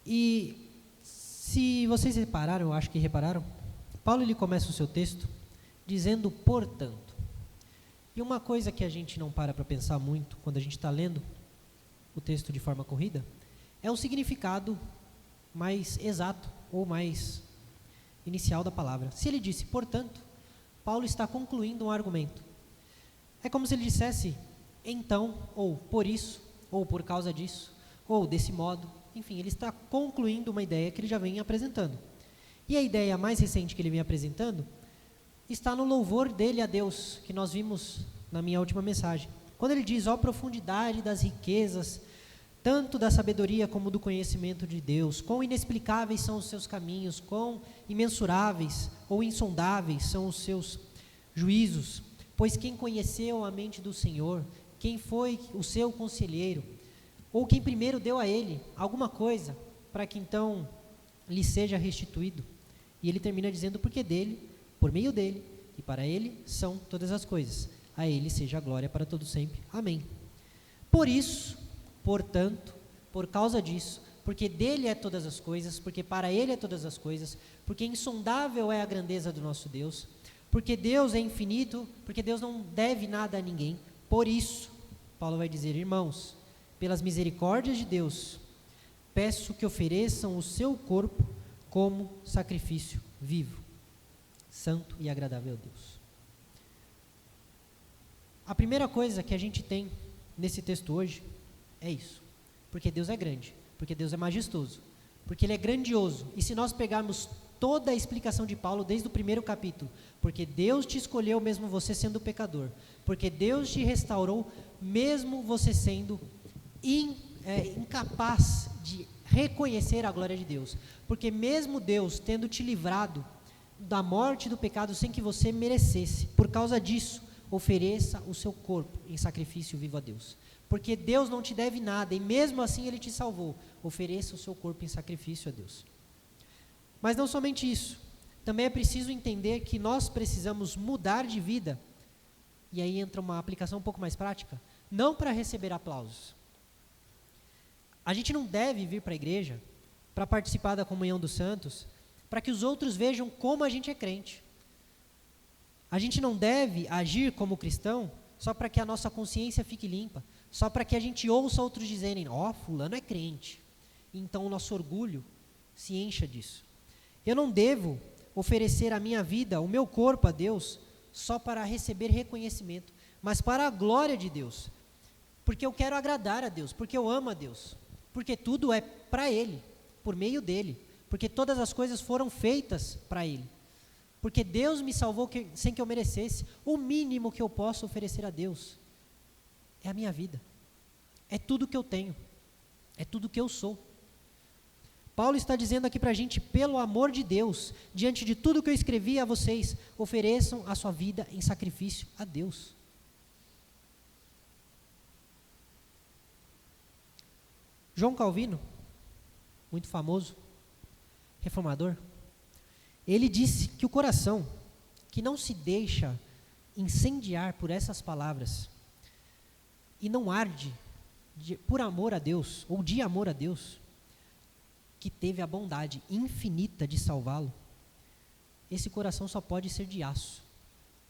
E se vocês repararam, eu acho que repararam, Paulo ele começa o seu texto dizendo portanto. E uma coisa que a gente não para pensar muito quando a gente está lendo o texto de forma corrida é o significado mais exato ou mais inicial da palavra. Se ele disse portanto, Paulo está concluindo um argumento. É como se ele dissesse então, ou por isso, ou por causa disso, ou desse modo. Enfim, ele está concluindo uma ideia que ele já vem apresentando. E a ideia mais recente que ele vem apresentando está no louvor dele a Deus, que nós vimos na minha última mensagem. Quando ele diz, ó profundidade das riquezas, tanto da sabedoria como do conhecimento de Deus, quão inexplicáveis são os seus caminhos, quão imensuráveis ou insondáveis são os seus juízos, pois quem conheceu a mente do Senhor, quem foi o seu conselheiro, ou quem primeiro deu a ele alguma coisa, para que então lhe seja restituído. E ele termina dizendo, porque dele, por meio dele, e para ele são todas as coisas. A ele seja a glória para todo sempre. Amém. Por isso, portanto, por causa disso, porque dele é todas as coisas, porque para ele é todas as coisas, porque insondável é a grandeza do nosso Deus, porque Deus é infinito, porque Deus não deve nada a ninguém. Por isso, Paulo vai dizer, irmãos, pelas misericórdias de Deus, peço que ofereçam o seu corpo como sacrifício vivo, santo e agradável a Deus. A primeira coisa que a gente tem nesse texto hoje é isso, porque Deus é grande, porque Deus é majestoso, porque Ele é grandioso. E se nós pegarmos toda a explicação de Paulo desde o primeiro capítulo, porque Deus te escolheu mesmo você sendo pecador, porque Deus te restaurou mesmo você sendo incapaz de reconhecer a glória de Deus, porque mesmo Deus tendo te livrado da morte e do pecado sem que você merecesse, por causa disso, ofereça o seu corpo em sacrifício vivo a Deus, porque Deus não te deve nada e mesmo assim Ele te salvou. Ofereça o seu corpo em sacrifício a Deus. Mas não somente isso, também é preciso entender que nós precisamos mudar de vida, e aí entra uma aplicação um pouco mais prática, não para receber aplausos. A gente não deve vir para a igreja para participar da comunhão dos santos, para que os outros vejam como a gente é crente. A gente não deve agir como cristão só para que a nossa consciência fique limpa, só para que a gente ouça outros dizerem, ó, fulano é crente, então o nosso orgulho se encha disso. Eu não devo oferecer a minha vida, o meu corpo a Deus, só para receber reconhecimento, mas para a glória de Deus, porque eu quero agradar a Deus, porque eu amo a Deus, porque tudo é para Ele, por meio dEle, porque todas as coisas foram feitas para Ele, porque Deus me salvou sem que eu merecesse. O mínimo que eu posso oferecer a Deus é a minha vida, é tudo que eu tenho, é tudo que eu sou. Paulo está dizendo aqui para a gente, pelo amor de Deus, diante de tudo que eu escrevi a vocês, ofereçam a sua vida em sacrifício a Deus. João Calvino, muito famoso, reformador, ele disse que o coração que não se deixa incendiar por essas palavras e não arde por amor a Deus, ou de amor a Deus, que teve a bondade infinita de salvá-lo, esse coração só pode ser de aço,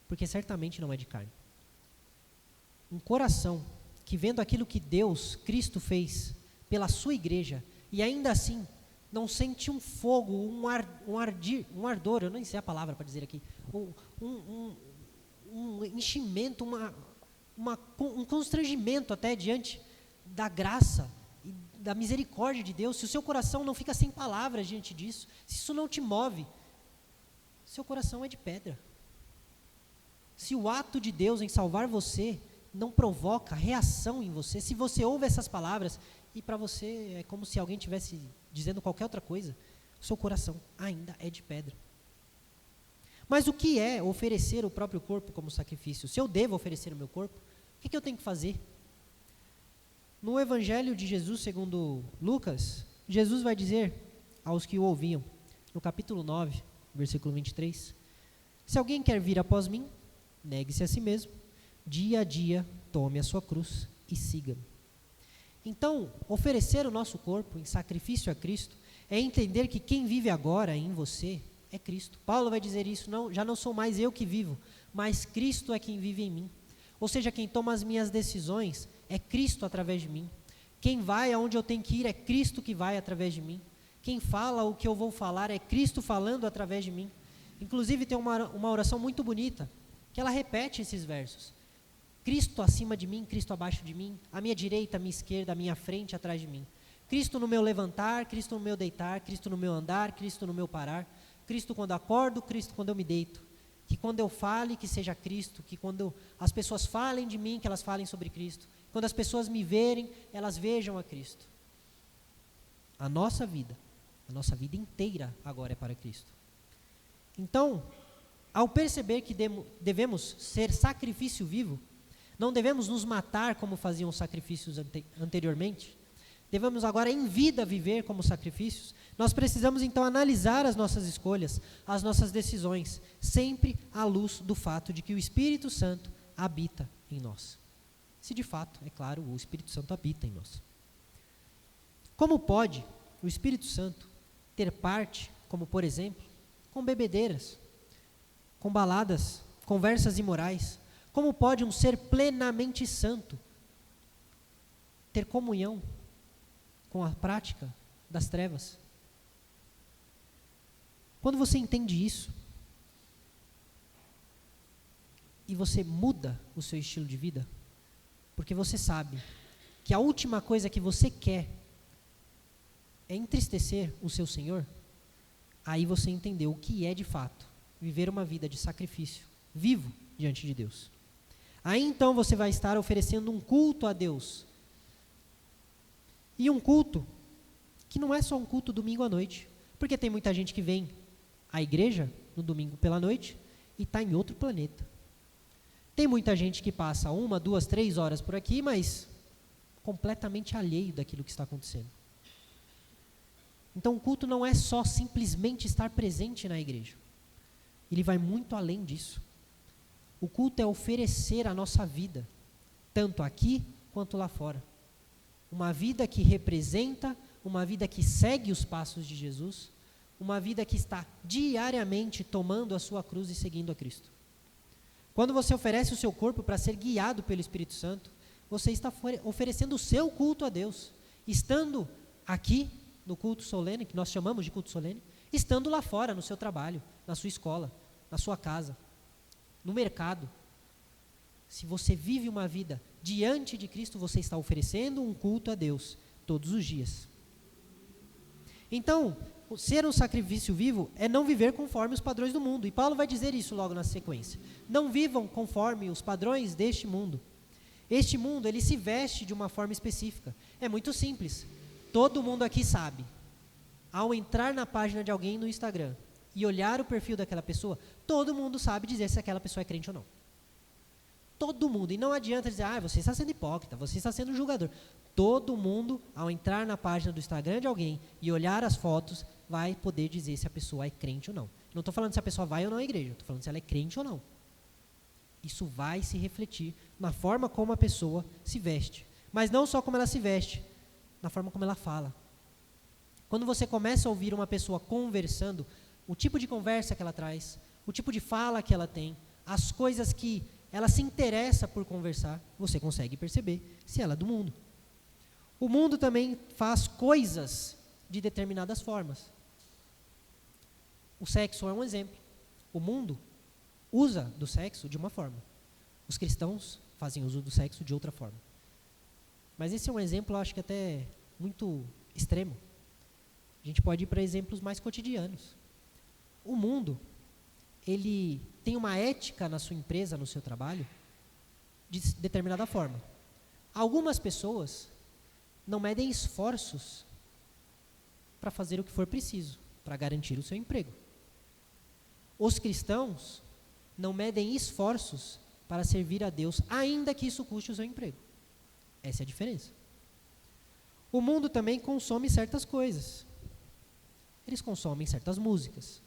porque certamente não é de carne. Um coração que vendo aquilo que Deus, Cristo fez pela sua igreja, e ainda assim não sente um fogo, um ardor, eu nem sei a palavra para dizer aqui, um enchimento, um constrangimento até diante da graça e da misericórdia de Deus. Se o seu coração não fica sem palavras diante disso, se isso não te move, seu coração é de pedra. Se o ato de Deus em salvar você não provoca reação em você, se você ouve essas palavras e para você é como se alguém estivesse dizendo qualquer outra coisa, o seu coração ainda é de pedra. Mas o que é oferecer o próprio corpo como sacrifício? Se eu devo oferecer o meu corpo, o que eu tenho que fazer? No Evangelho de Jesus, segundo Lucas, Jesus vai dizer aos que o ouviam, no capítulo 9, versículo 23, se alguém quer vir após mim, negue-se a si mesmo, dia a dia tome a sua cruz e siga-me. Então, oferecer o nosso corpo em sacrifício a Cristo é entender que quem vive agora em você é Cristo. Paulo vai dizer isso, não, já não sou mais eu que vivo, mas Cristo é quem vive em mim. Ou seja, quem toma as minhas decisões é Cristo através de mim. Quem vai aonde eu tenho que ir é Cristo que vai através de mim. Quem fala o que eu vou falar é Cristo falando através de mim. Inclusive tem uma oração muito bonita, que ela repete esses versos. Cristo acima de mim, Cristo abaixo de mim, à minha direita, à minha esquerda, à minha frente, atrás de mim. Cristo no meu levantar, Cristo no meu deitar, Cristo no meu andar, Cristo no meu parar. Cristo quando acordo, Cristo quando eu me deito. Que quando eu fale, que seja Cristo. Que quando as pessoas falem de mim, que elas falem sobre Cristo. Quando as pessoas me verem, elas vejam a Cristo. A nossa vida inteira agora é para Cristo. Então, ao perceber que devemos ser sacrifício vivo, não devemos nos matar como faziam os sacrifícios anteriormente, devemos agora em vida viver como sacrifícios, nós precisamos então analisar as nossas escolhas, as nossas decisões, sempre à luz do fato de que o Espírito Santo habita em nós. Se de fato, é claro, o Espírito Santo habita em nós. Como pode o Espírito Santo ter parte, como por exemplo, com bebedeiras, com baladas, conversas imorais? Como pode um ser plenamente santo ter comunhão com a prática das trevas? Quando você entende isso, e você muda o seu estilo de vida, porque você sabe que a última coisa que você quer é entristecer o seu Senhor, aí você entendeu o que é de fato viver uma vida de sacrifício, vivo diante de Deus. Aí então você vai estar oferecendo um culto a Deus. E um culto que não é só um culto domingo à noite, porque tem muita gente que vem à igreja no domingo pela noite e está em outro planeta. Tem muita gente que passa 1, 2, 3 horas por aqui, mas completamente alheio daquilo que está acontecendo. Então o culto não é só simplesmente estar presente na igreja. Ele vai muito além disso. O culto é oferecer a nossa vida, tanto aqui quanto lá fora. Uma vida que representa, uma vida que segue os passos de Jesus, uma vida que está diariamente tomando a sua cruz e seguindo a Cristo. Quando você oferece o seu corpo para ser guiado pelo Espírito Santo, você está oferecendo o seu culto a Deus, estando aqui no culto solene, que nós chamamos de culto solene, estando lá fora, no seu trabalho, na sua escola, na sua casa, no mercado. Se você vive uma vida diante de Cristo, você está oferecendo um culto a Deus todos os dias. Então, ser um sacrifício vivo é não viver conforme os padrões do mundo. E Paulo vai dizer isso logo na sequência. Não vivam conforme os padrões deste mundo. Este mundo, ele se veste de uma forma específica. É muito simples. Todo mundo aqui sabe. Ao entrar na página de alguém no Instagram e olhar o perfil daquela pessoa, todo mundo sabe dizer se aquela pessoa é crente ou não. Todo mundo. E não adianta dizer, você está sendo hipócrita, você está sendo julgador. Todo mundo, ao entrar na página do Instagram de alguém e olhar as fotos, vai poder dizer se a pessoa é crente ou não. Não estou falando se a pessoa vai ou não à igreja, estou falando se ela é crente ou não. Isso vai se refletir na forma como a pessoa se veste. Mas não só como ela se veste, na forma como ela fala. Quando você começa a ouvir uma pessoa conversando, o tipo de conversa que ela traz, o tipo de fala que ela tem, as coisas que ela se interessa por conversar, você consegue perceber se ela é do mundo. O mundo também faz coisas de determinadas formas. O sexo é um exemplo. O mundo usa do sexo de uma forma. Os cristãos fazem uso do sexo de outra forma. Mas esse é um exemplo, eu acho que até muito extremo. A gente pode ir para exemplos mais cotidianos. O mundo, ele tem uma ética na sua empresa, no seu trabalho, de determinada forma. Algumas pessoas não medem esforços para fazer o que for preciso, para garantir o seu emprego. Os cristãos não medem esforços para servir a Deus, ainda que isso custe o seu emprego. Essa é a diferença. O mundo também consome certas coisas. Eles consomem certas músicas,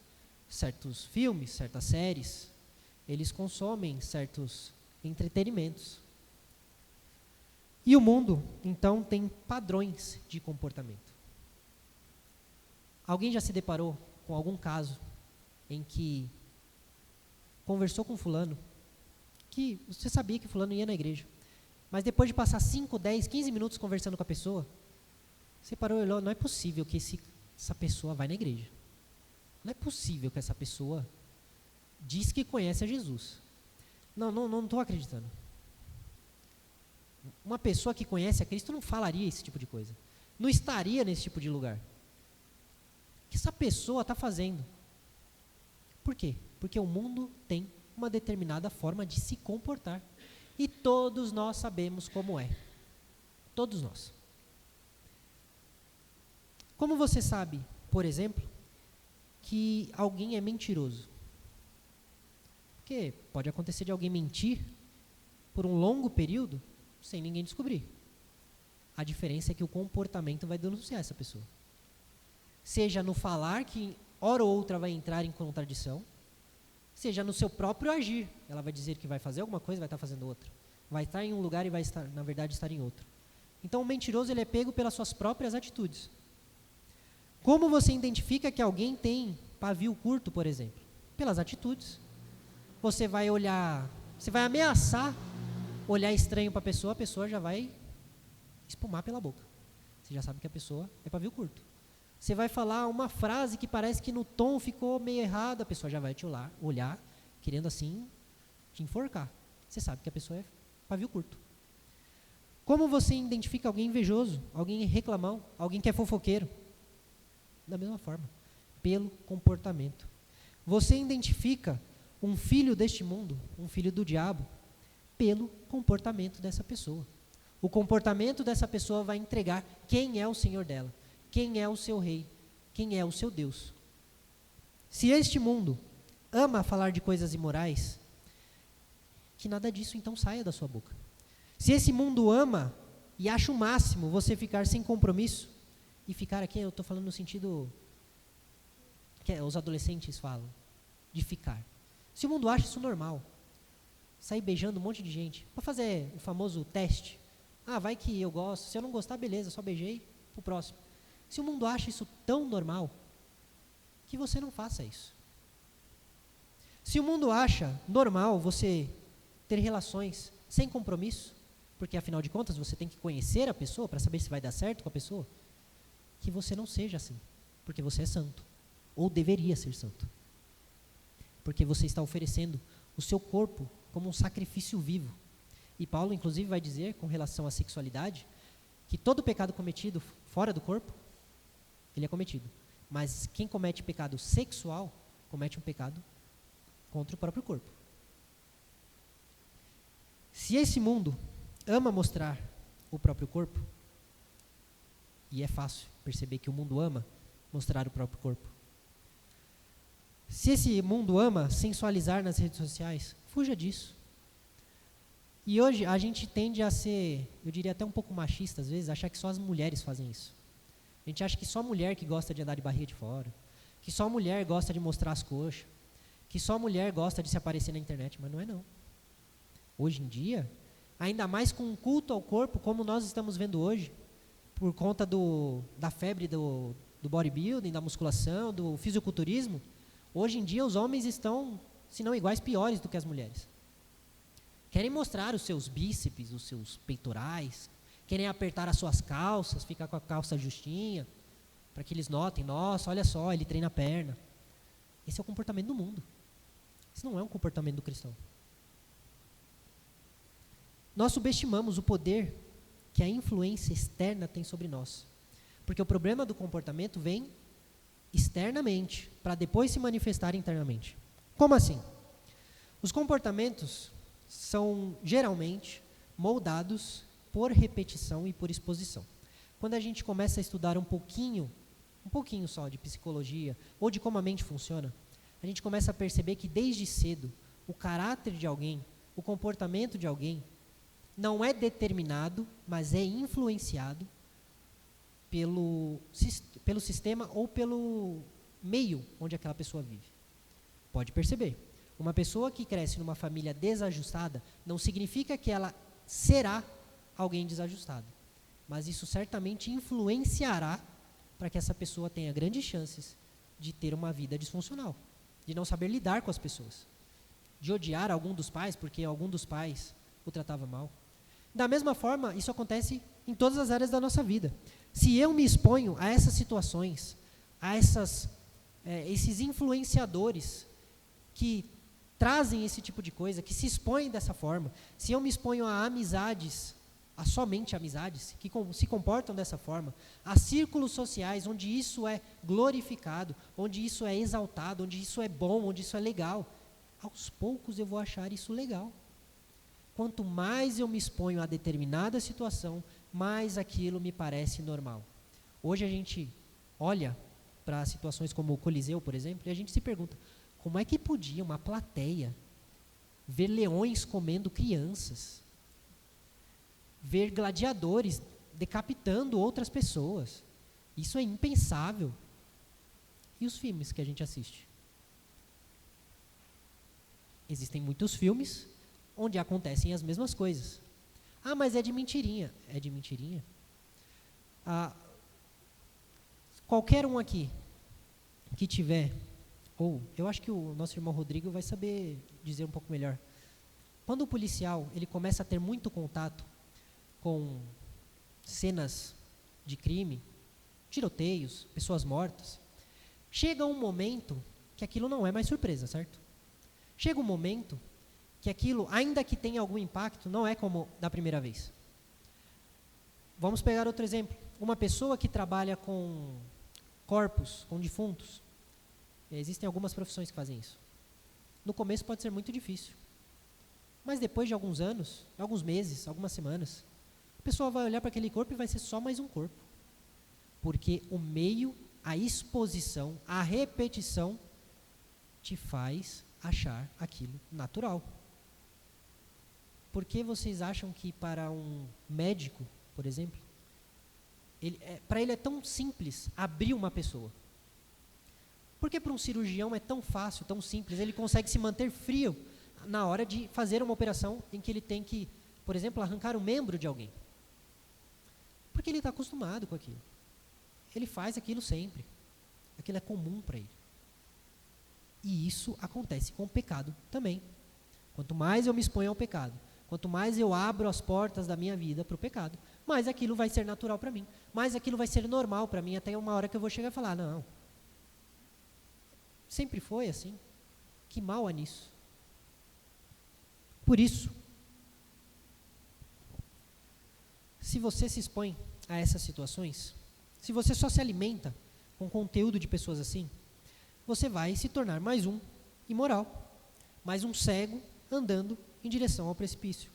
certos filmes, certas séries. Eles consomem certos entretenimentos. E o mundo, então, tem padrões de comportamento. Alguém já se deparou com algum caso em que conversou com fulano, que você sabia que fulano ia na igreja, mas depois de passar 5, 10, 15 minutos conversando com a pessoa, você parou e olhou, não é possível que essa pessoa vai na igreja. Não é possível que essa pessoa diz que conhece a Jesus. Não estou acreditando. Uma pessoa que conhece a Cristo não falaria esse tipo de coisa. Não estaria nesse tipo de lugar. O que essa pessoa está fazendo? Por quê? Porque o mundo tem uma determinada forma de se comportar. E todos nós sabemos como é. Todos nós. Como você sabe, por exemplo, que alguém é mentiroso? Porque pode acontecer de alguém mentir por um longo período sem ninguém descobrir. A diferença é que o comportamento vai denunciar essa pessoa. Seja no falar, que hora ou outra vai entrar em contradição, seja no seu próprio agir. Ela vai dizer que vai fazer alguma coisa, vai estar fazendo outra. Vai estar em um lugar e vai estar, na verdade, estar em outro. Então o mentiroso ele é pego pelas suas próprias atitudes. Como você identifica que alguém tem pavio curto, por exemplo? Pelas atitudes. Você vai olhar, você vai ameaçar olhar estranho para a pessoa já vai espumar pela boca. Você já sabe que a pessoa é pavio curto. Você vai falar uma frase que parece que no tom ficou meio errado, a pessoa já vai te olhar querendo assim te enforcar. Você sabe que a pessoa é pavio curto. Como você identifica alguém invejoso, alguém reclamão, alguém que é fofoqueiro? Da mesma forma, pelo comportamento. Você identifica um filho deste mundo, um filho do diabo, pelo comportamento dessa pessoa. O comportamento dessa pessoa vai entregar quem é o Senhor dela, quem é o seu rei, quem é o seu Deus. Se este mundo ama falar de coisas imorais, que nada disso então saia da sua boca. Se esse mundo ama e acha o máximo você ficar sem compromisso, e ficar aqui, eu estou falando no sentido que os adolescentes falam, de ficar. Se o mundo acha isso normal, sair beijando um monte de gente, para fazer o famoso teste, vai que eu gosto, se eu não gostar, beleza, só beijei, pro próximo. Se o mundo acha isso tão normal, que você não faça isso. Se o mundo acha normal você ter relações sem compromisso, porque afinal de contas você tem que conhecer a pessoa para saber se vai dar certo com a pessoa, que você não seja assim, porque você é santo, ou deveria ser santo. Porque você está oferecendo o seu corpo como um sacrifício vivo. E Paulo, inclusive, vai dizer, com relação à sexualidade, que todo pecado cometido fora do corpo, ele é cometido. Mas quem comete pecado sexual, comete um pecado contra o próprio corpo. Se esse mundo ama mostrar o próprio corpo, e é fácil perceber que o mundo ama mostrar o próprio corpo. Se esse mundo ama sensualizar nas redes sociais, fuja disso. E hoje a gente tende a ser, eu diria até um pouco machista às vezes, achar que só as mulheres fazem isso. A gente acha que só mulher que gosta de andar de barriga de fora, que só mulher gosta de mostrar as coxas, que só mulher gosta de se aparecer na internet, mas não é não. Hoje em dia, ainda mais com um culto ao corpo, como nós estamos vendo hoje, por conta da febre do bodybuilding, da musculação, do fisiculturismo, hoje em dia os homens estão, se não iguais, piores do que as mulheres. Querem mostrar os seus bíceps, os seus peitorais, querem apertar as suas calças, ficar com a calça justinha, para que eles notem, nossa, olha só, ele treina a perna. Esse é o comportamento do mundo. Esse não é um comportamento do cristão. Nós subestimamos o poder que a influência externa tem sobre nós. Porque o problema do comportamento vem externamente, para depois se manifestar internamente. Como assim? Os comportamentos são geralmente moldados por repetição e por exposição. Quando a gente começa a estudar um pouquinho só de psicologia, ou de como a mente funciona, a gente começa a perceber que desde cedo, o caráter de alguém, o comportamento de alguém, não é determinado, mas é influenciado pelo sistema ou pelo meio onde aquela pessoa vive. Pode perceber. Uma pessoa que cresce numa família desajustada não significa que ela será alguém desajustado. Mas isso certamente influenciará para que essa pessoa tenha grandes chances de ter uma vida disfuncional, de não saber lidar com as pessoas, de odiar algum dos pais porque algum dos pais o tratava mal. Da mesma forma, isso acontece em todas as áreas da nossa vida. Se eu me exponho a essas situações, a esses influenciadores que trazem esse tipo de coisa, que se expõem dessa forma, se eu me exponho a amizades, a somente amizades, que se comportam dessa forma, a círculos sociais onde isso é glorificado, onde isso é exaltado, onde isso é bom, onde isso é legal, aos poucos eu vou achar isso legal. Quanto mais eu me exponho a determinada situação, mais aquilo me parece normal. Hoje a gente olha para situações como o Coliseu, por exemplo, e a gente se pergunta, como é que podia uma plateia ver leões comendo crianças, ver gladiadores decapitando outras pessoas? Isso é impensável. E os filmes que a gente assiste? Existem muitos filmes onde acontecem as mesmas coisas. Ah, mas é de mentirinha. É de mentirinha? Qualquer um aqui que tiver, ou eu acho que o nosso irmão Rodrigo vai saber dizer um pouco melhor. Quando o policial ele começa a ter muito contato com cenas de crime, tiroteios, pessoas mortas, chega um momento que aquilo não é mais surpresa, certo? Chega um momento que aquilo, ainda que tenha algum impacto, não é como da primeira vez. Vamos pegar outro exemplo. Uma pessoa que trabalha com corpos, com defuntos. Existem algumas profissões que fazem isso. No começo pode ser muito difícil. Mas depois de alguns anos, alguns meses, algumas semanas, a pessoa vai olhar para aquele corpo e vai ser só mais um corpo. Porque o meio, a exposição, a repetição te faz achar aquilo natural. Por que vocês acham que para um médico, por exemplo, para ele é tão simples abrir uma pessoa? Por que para um cirurgião é tão fácil, tão simples, ele consegue se manter frio na hora de fazer uma operação em que ele tem que, por exemplo, arrancar um membro de alguém? Porque ele está acostumado com aquilo. Ele faz aquilo sempre. Aquilo é comum para ele. E isso acontece com o pecado também. Quanto mais eu me exponho ao pecado, quanto mais eu abro as portas da minha vida para o pecado, mais aquilo vai ser natural para mim, mais aquilo vai ser normal para mim, até uma hora que eu vou chegar e falar, não, sempre foi assim, que mal há nisso. Por isso, se você se expõe a essas situações, se você só se alimenta com conteúdo de pessoas assim, você vai se tornar mais um imoral, mais um cego andando em direção ao precipício,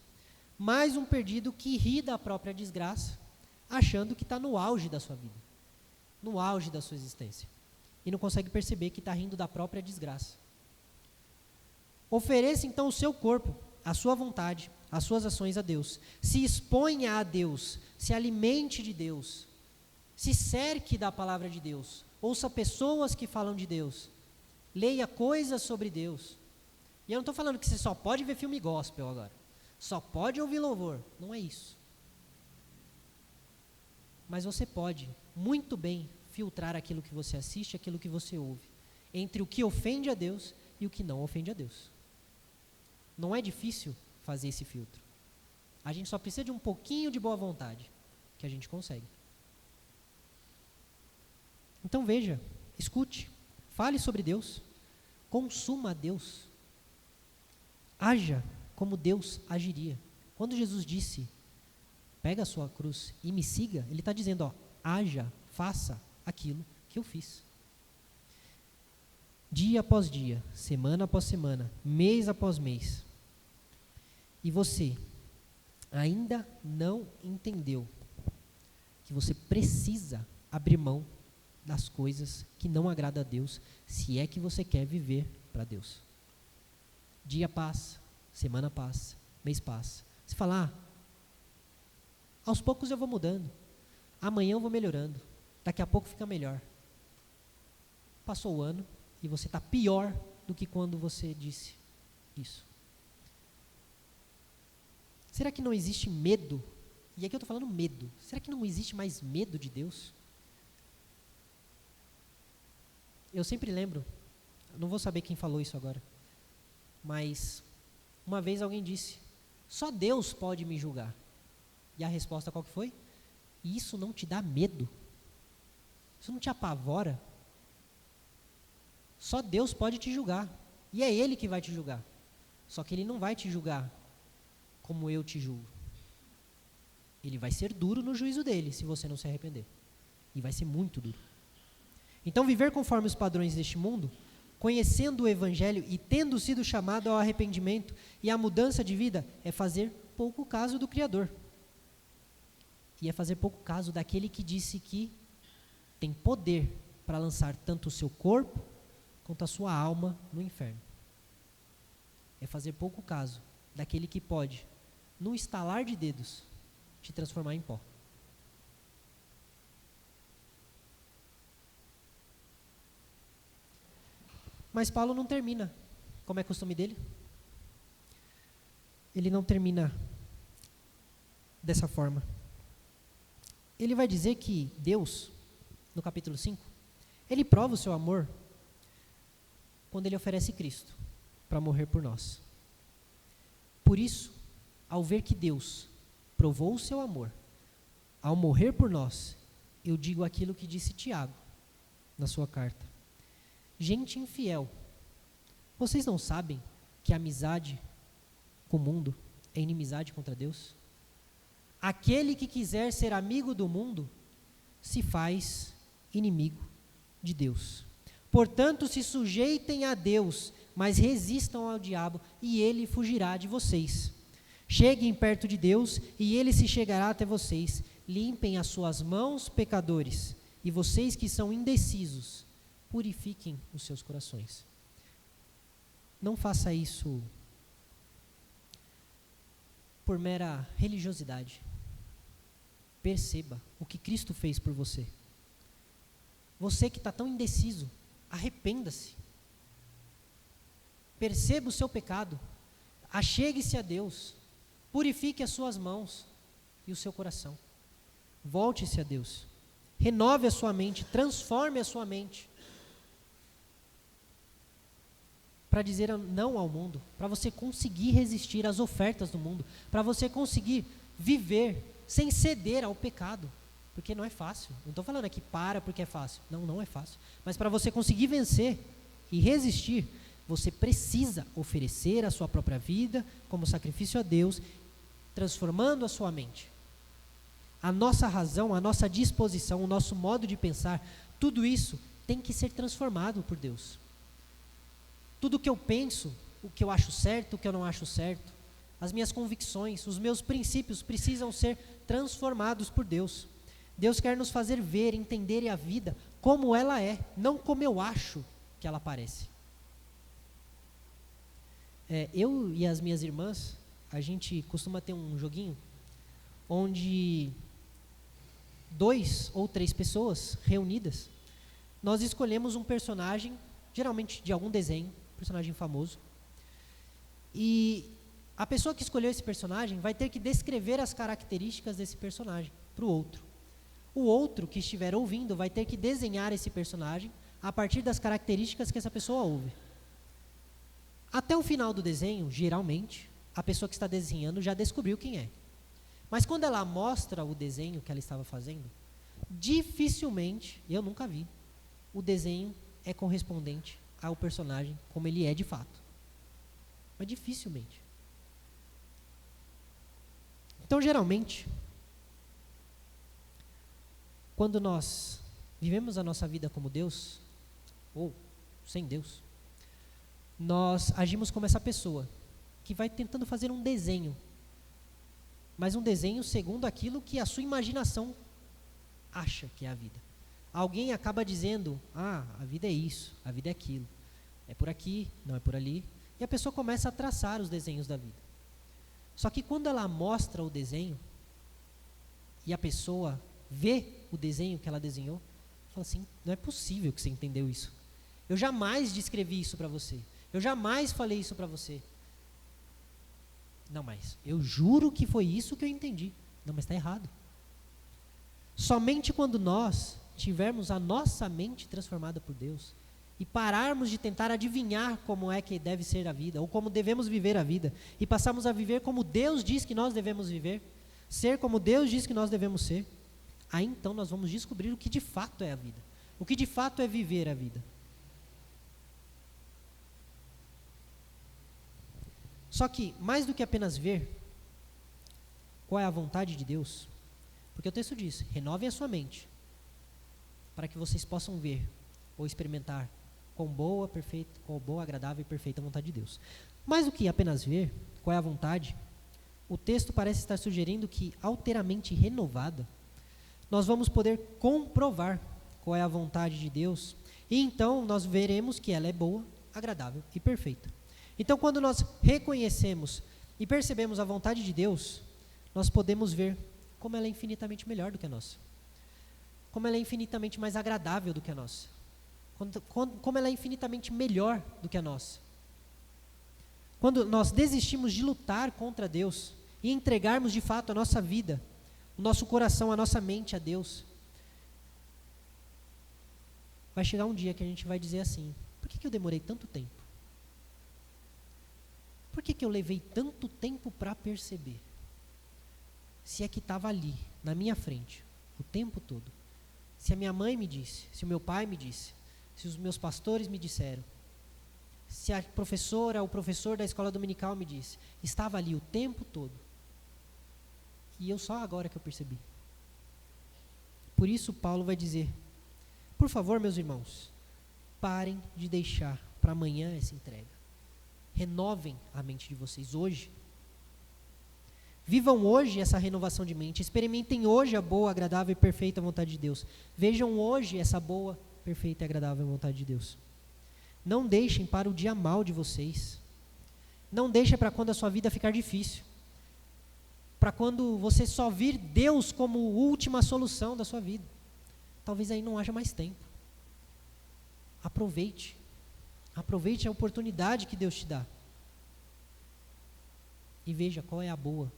mais um perdido que ri da própria desgraça, achando que está no auge da sua vida, no auge da sua existência, e não consegue perceber que está rindo da própria desgraça. Ofereça então o seu corpo, a sua vontade, as suas ações a Deus, se exponha a Deus, se alimente de Deus, se cerque da palavra de Deus, ouça pessoas que falam de Deus, leia coisas sobre Deus. E eu não estou falando que você só pode ver filme gospel agora, só pode ouvir louvor, não é isso. Mas você pode muito bem filtrar aquilo que você assiste, aquilo que você ouve, entre o que ofende a Deus e o que não ofende a Deus. Não é difícil fazer esse filtro. A gente só precisa de um pouquinho de boa vontade, que a gente consegue. Então veja, escute, fale sobre Deus, consuma a Deus, haja como Deus agiria. Quando Jesus disse, pega a sua cruz e me siga, ele está dizendo, haja, faça aquilo que eu fiz. Dia após dia, semana após semana, mês após mês. E você ainda não entendeu que você precisa abrir mão das coisas que não agradam a Deus, se é que você quer viver para Deus. Dia passa, semana passa, mês passa. Você fala, aos poucos eu vou mudando, amanhã eu vou melhorando, daqui a pouco fica melhor. Passou o ano e você está pior do que quando você disse isso. Será que não existe medo E aqui eu estou falando medo. Será que não existe mais medo de Deus? Eu sempre lembro, não vou saber quem falou isso agora, mas uma vez alguém disse, só Deus pode me julgar. E a resposta qual que foi? E isso não te dá medo? Isso não te apavora? Só Deus pode te julgar. E é Ele que vai te julgar. Só que Ele não vai te julgar como eu te julgo. Ele vai ser duro no juízo dele, se você não se arrepender. E vai ser muito duro. Então, viver conforme os padrões deste mundo, conhecendo o Evangelho e tendo sido chamado ao arrependimento e à mudança de vida, é fazer pouco caso do Criador. E é fazer pouco caso daquele que disse que tem poder para lançar tanto o seu corpo quanto a sua alma no inferno. É fazer pouco caso daquele que pode, num estalar de dedos, te transformar em pó. Mas Paulo não termina, como é costume dele. Ele não termina dessa forma. Ele vai dizer que Deus, no capítulo 5, Ele prova o seu amor quando Ele oferece Cristo para morrer por nós. Por isso, ao ver que Deus provou o seu amor ao morrer por nós, eu digo aquilo que disse Tiago na sua carta. Gente infiel, vocês não sabem que a amizade com o mundo é inimizade contra Deus? Aquele que quiser ser amigo do mundo se faz inimigo de Deus. Portanto, se sujeitem a Deus, mas resistam ao diabo e ele fugirá de vocês. Cheguem perto de Deus e ele se chegará até vocês. Limpem as suas mãos, pecadores, e vocês que são indecisos, purifiquem os seus corações. Não faça isso por mera religiosidade. Perceba o que Cristo fez por você. Você que está tão indeciso, arrependa-se. Perceba o seu pecado. Achegue-se a Deus. Purifique as suas mãos e o seu coração. Volte-se a Deus. Renove a sua mente. Transforme a sua mente. Para dizer não ao mundo, para você conseguir resistir às ofertas do mundo, para você conseguir viver sem ceder ao pecado, porque não é fácil. Não estou falando aqui para porque é fácil, não é fácil, mas para você conseguir vencer e resistir, você precisa oferecer a sua própria vida como sacrifício a Deus, transformando a sua mente. A nossa razão, a nossa disposição, o nosso modo de pensar, tudo isso tem que ser transformado por Deus. Tudo o que eu penso, o que eu acho certo, o que eu não acho certo, as minhas convicções, os meus princípios precisam ser transformados por Deus. Deus quer nos fazer ver, entender a vida como ela é, não como eu acho que ela parece. Eu e as minhas irmãs, a gente costuma ter um joguinho onde 2 ou 3 pessoas reunidas, nós escolhemos um personagem, geralmente de algum desenho, personagem famoso, e a pessoa que escolheu esse personagem vai ter que descrever as características desse personagem para o outro. O outro que estiver ouvindo vai ter que desenhar esse personagem a partir das características que essa pessoa ouve. Até o final do desenho, geralmente, a pessoa que está desenhando já descobriu quem é. Mas quando ela mostra o desenho que ela estava fazendo, dificilmente, eu nunca vi, o desenho é correspondente ao personagem como ele é de fato. Mas dificilmente. Então, geralmente, quando nós vivemos a nossa vida como Deus, ou sem Deus, nós agimos como essa pessoa, que vai tentando fazer um desenho, mas um desenho segundo aquilo que a sua imaginação acha que é a vida. Alguém acaba dizendo, a vida é isso, a vida é aquilo, é por aqui, não é por ali, e a pessoa começa a traçar os desenhos da vida. Só que quando ela mostra o desenho, e a pessoa vê o desenho que ela desenhou, fala assim, não é possível que você entendeu isso. Eu jamais descrevi isso para você, eu jamais falei isso para você. Não, mas eu juro que foi isso que eu entendi. Não, mas está errado. Somente quando nós tivermos a nossa mente transformada por Deus e pararmos de tentar adivinhar como é que deve ser a vida, ou como devemos viver a vida, e passarmos a viver como Deus diz que nós devemos viver, ser como Deus diz que nós devemos ser, aí então nós vamos descobrir o que de fato é a vida, o que de fato é viver a vida. Só que, mais do que apenas ver qual é a vontade de Deus, porque o texto diz, renovem a sua mente, para que vocês possam ver ou experimentar quão boa, agradável e perfeita a vontade de Deus. Mais do que apenas ver qual é a vontade, o texto parece estar sugerindo que, alteramente renovada, nós vamos poder comprovar qual é a vontade de Deus, e então nós veremos que ela é boa, agradável e perfeita. Então, quando nós reconhecemos e percebemos a vontade de Deus, nós podemos ver como ela é infinitamente melhor do que a nossa, como ela é infinitamente mais agradável do que a nossa, como ela é infinitamente melhor do que a nossa. Quando nós desistimos de lutar contra Deus e entregarmos de fato a nossa vida, o nosso coração, a nossa mente a Deus, vai chegar um dia que a gente vai dizer assim, por que eu demorei tanto tempo? Por que eu levei tanto tempo para perceber? Se é que estava ali, na minha frente, o tempo todo. Se a minha mãe me disse, se o meu pai me disse, se os meus pastores me disseram, se a professora, o professor da escola dominical me disse, estava ali o tempo todo. E eu só agora que eu percebi. Por isso Paulo vai dizer, por favor, meus irmãos, parem de deixar para amanhã essa entrega. Renovem a mente de vocês hoje. Vivam hoje essa renovação de mente. Experimentem hoje a boa, agradável e perfeita vontade de Deus. Vejam hoje essa boa, perfeita e agradável vontade de Deus. Não deixem para o dia mal de vocês. Não deixem para quando a sua vida ficar difícil. Para quando você só vir Deus como última solução da sua vida. Talvez aí não haja mais tempo. Aproveite. Aproveite a oportunidade que Deus te dá. E veja qual é a boa,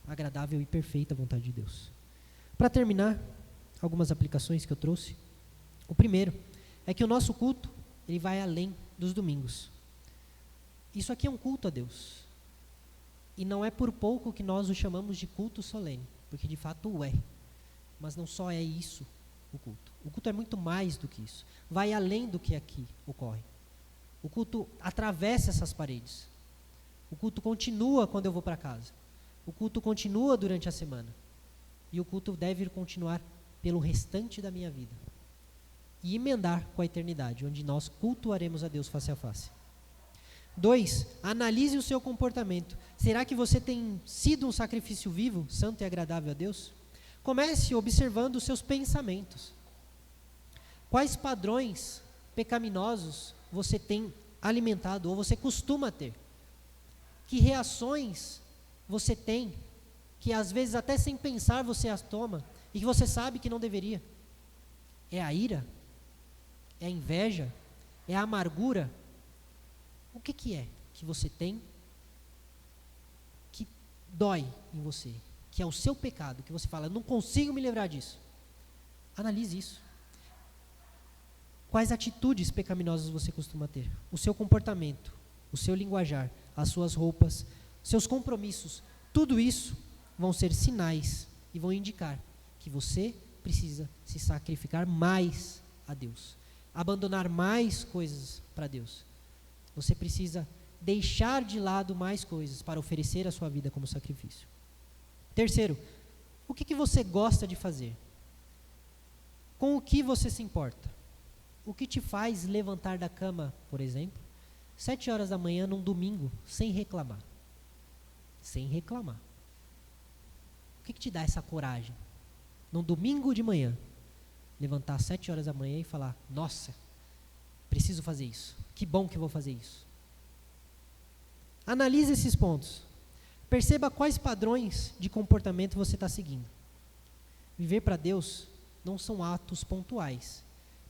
agradável e perfeita vontade de Deus. Para terminar, algumas aplicações que eu trouxe. O primeiro é que o nosso culto, ele vai além dos domingos. Isso aqui é um culto a Deus. E não é por pouco que nós o chamamos de culto solene, porque de fato o é. Mas não só é isso o culto. O culto é muito mais do que isso. Vai além do que aqui ocorre. O culto atravessa essas paredes. O culto continua quando eu vou para casa. O culto continua durante a semana. E o culto deve continuar pelo restante da minha vida. E emendar com a eternidade, onde nós cultuaremos a Deus face a face. 2, analise o seu comportamento. Será que você tem sido um sacrifício vivo, santo e agradável a Deus? Comece observando os seus pensamentos. Quais padrões pecaminosos você tem alimentado ou você costuma ter? Que reações você tem que às vezes até sem pensar você as toma e que você sabe que não deveria? É a ira? É a inveja? É a amargura? O que é que você tem que dói em você? Que é o seu pecado, que você fala, eu não consigo me livrar disso. Analise isso. Quais atitudes pecaminosas você costuma ter? O seu comportamento, o seu linguajar, as suas roupas, seus compromissos, tudo isso vão ser sinais e vão indicar que você precisa se sacrificar mais a Deus, abandonar mais coisas para Deus. Você precisa deixar de lado mais coisas para oferecer a sua vida como sacrifício. Terceiro, o que você gosta de fazer? Com o que você se importa? O que te faz levantar da cama, por exemplo, 7 horas da manhã num domingo, sem reclamar? Sem reclamar. O que te dá essa coragem? Num domingo de manhã, levantar às 7 horas da manhã e falar, nossa, preciso fazer isso. Que bom que eu vou fazer isso. Analise esses pontos. Perceba quais padrões de comportamento você está seguindo. Viver para Deus não são atos pontuais,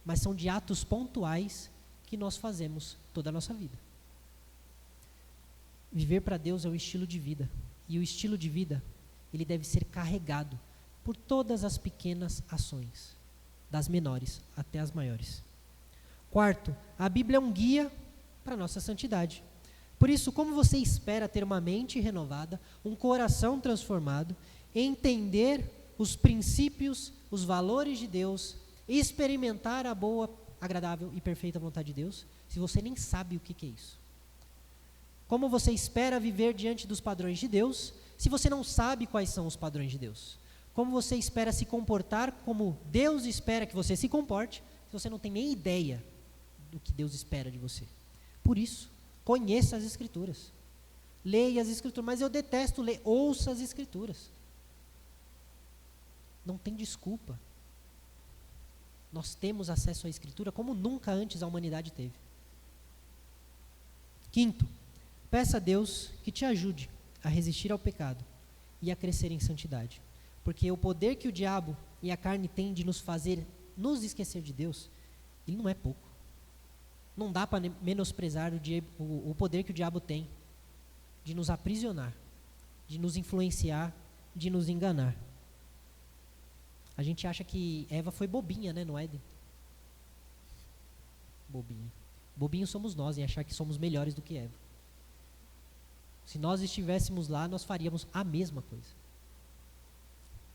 mas são de atos pontuais que nós fazemos toda a nossa vida. Viver para Deus é um estilo de vida. E o estilo de vida, ele deve ser carregado por todas as pequenas ações, das menores até as maiores. Quarto, a Bíblia é um guia para a nossa santidade. Por isso, como você espera ter uma mente renovada, um coração transformado, entender os princípios, os valores de Deus, experimentar a boa, agradável e perfeita vontade de Deus, se você nem sabe o que é isso? Como você espera viver diante dos padrões de Deus, se você não sabe quais são os padrões de Deus? Como você espera se comportar como Deus espera que você se comporte, se você não tem nem ideia do que Deus espera de você? Por isso, conheça as Escrituras. Leia as Escrituras, mas eu detesto ler, ouça as Escrituras. Não tem desculpa. Nós temos acesso à Escritura como nunca antes a humanidade teve. Quinto, peça a Deus que te ajude a resistir ao pecado e a crescer em santidade. Porque o poder que o diabo e a carne têm de nos fazer nos esquecer de Deus, ele não é pouco. Não dá para menosprezar o poder que o diabo tem de nos aprisionar, de nos influenciar, de nos enganar. A gente acha que Eva foi bobinha, né, no Éden. Bobinha. Bobinhos somos nós em achar que somos melhores do que Eva. Se nós estivéssemos lá, nós faríamos a mesma coisa.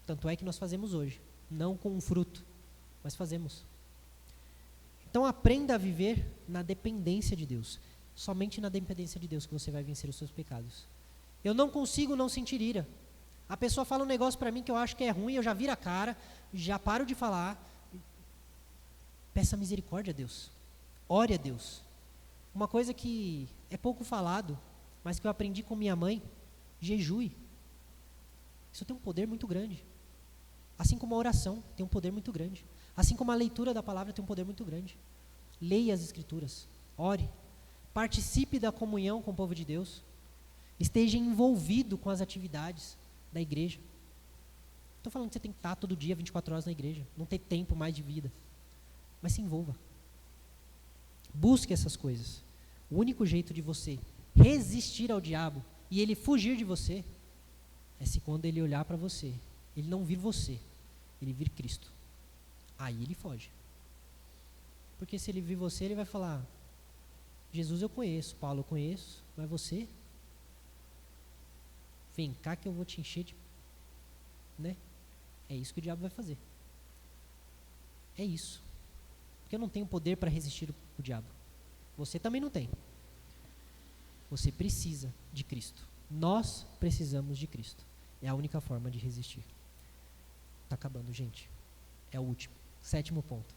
Tanto é que nós fazemos hoje. Não com um fruto, mas fazemos. Então aprenda a viver na dependência de Deus. Somente na dependência de Deus que você vai vencer os seus pecados. Eu não consigo não sentir ira. A pessoa fala um negócio para mim que eu acho que é ruim, eu já viro a cara, já paro de falar. Peça misericórdia a Deus. Ore a Deus. Uma coisa que é pouco falado, mas que eu aprendi com minha mãe, jejue. Isso tem um poder muito grande. Assim como a oração tem um poder muito grande. Assim como a leitura da palavra tem um poder muito grande. Leia as Escrituras, ore, participe da comunhão com o povo de Deus, esteja envolvido com as atividades da igreja. Não estou falando que você tem que estar todo dia, 24 horas na igreja, não ter tempo mais de vida, mas se envolva. Busque essas coisas. O único jeito de você resistir ao diabo e ele fugir de você é se quando ele olhar para você, ele não vir você, ele vir Cristo. Aí ele foge. Porque se ele vir você, ele vai falar: Jesus eu conheço, Paulo eu conheço, mas você? Vem cá que eu vou te encher de... Né? É isso que o diabo vai fazer. É isso. Porque eu não tenho poder para resistir o diabo. Você também não tem. Você precisa de Cristo. Nós precisamos de Cristo. É a única forma de resistir. Está acabando, gente. É o último. 7º ponto.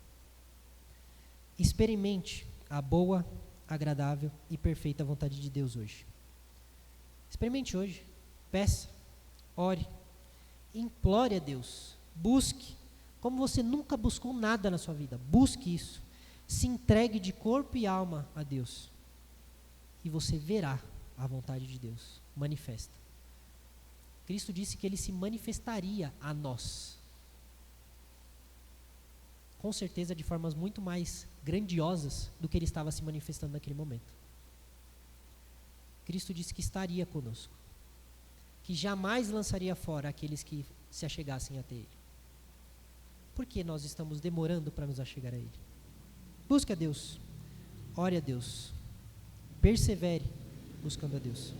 Experimente a boa, agradável e perfeita vontade de Deus hoje. Experimente hoje. Peça. Ore. Implore a Deus. Busque. Como você nunca buscou nada na sua vida. Busque isso. Se entregue de corpo e alma a Deus. E você verá a vontade de Deus manifesta. Cristo disse que Ele se manifestaria a nós. Com certeza de formas muito mais grandiosas do que Ele estava se manifestando naquele momento. Cristo disse que estaria conosco. Que jamais lançaria fora aqueles que se achegassem até Ele. Por que nós estamos demorando para nos achegar a Ele? Busque a Deus. Ore a Deus. Persevere buscando a Deus.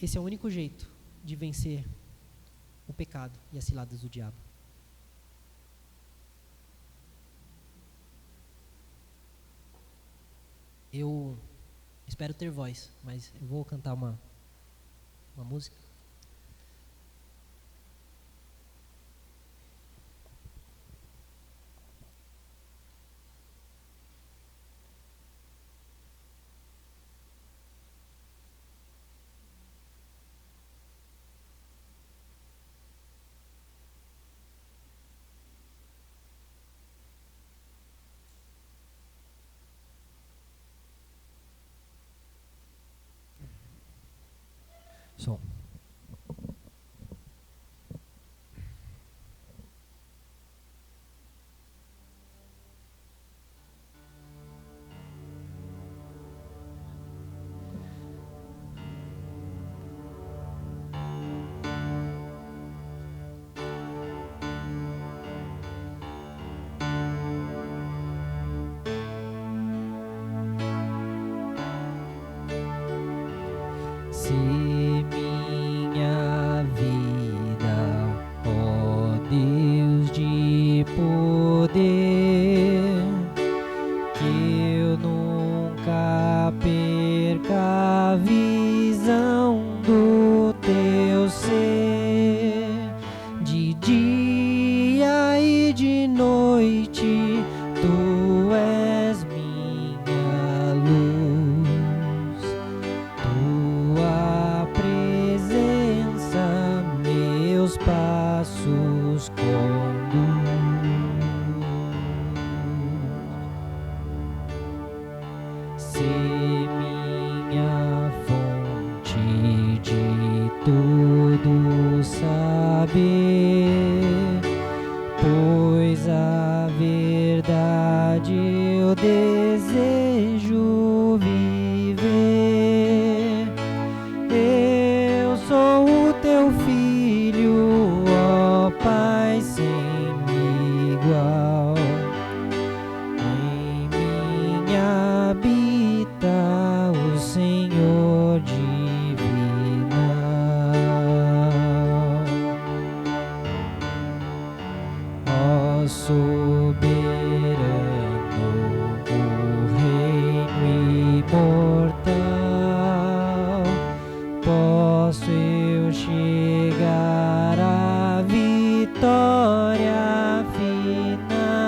Esse é o único jeito de vencer o pecado e as ciladas do diabo. Eu espero ter voz, mas eu vou cantar uma música. Som. poder, que eu nunca perca a visão do teu ser, de dia e de noite, tu és minha luz, tua presença meus passos conduz. Ser minha fonte de tudo saber, pois a verdade eu desejo viver. Eu sou o teu filho, ó Pai sem igual. Em mim habita o Senhor divinal. Ó soberano, o reino imortal, posso eu chegar à vitória final,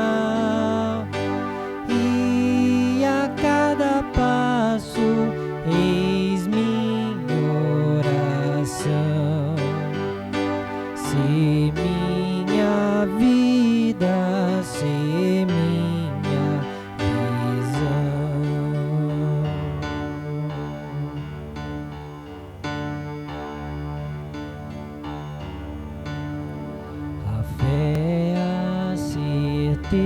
e a cada passo eis minha oração, se minha vida, se minha visão. A fé é a certeza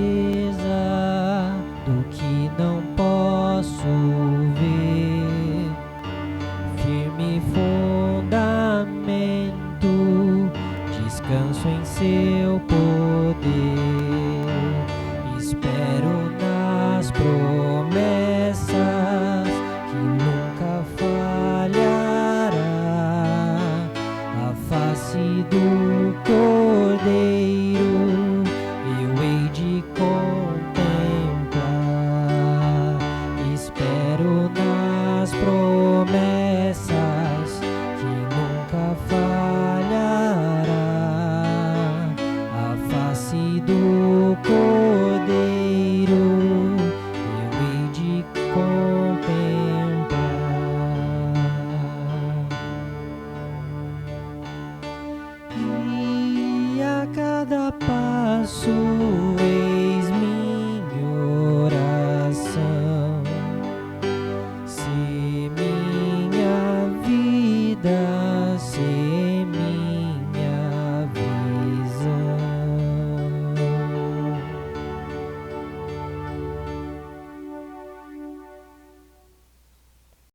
do que não posso ver, firme fundamento, descanso em seu poder, espero nas promessas que nunca falhará, a face do Cordeiro eu hei de contemplar, espero nas promessas que nunca falhará, a face do Cordeiro eu hei de contemplar.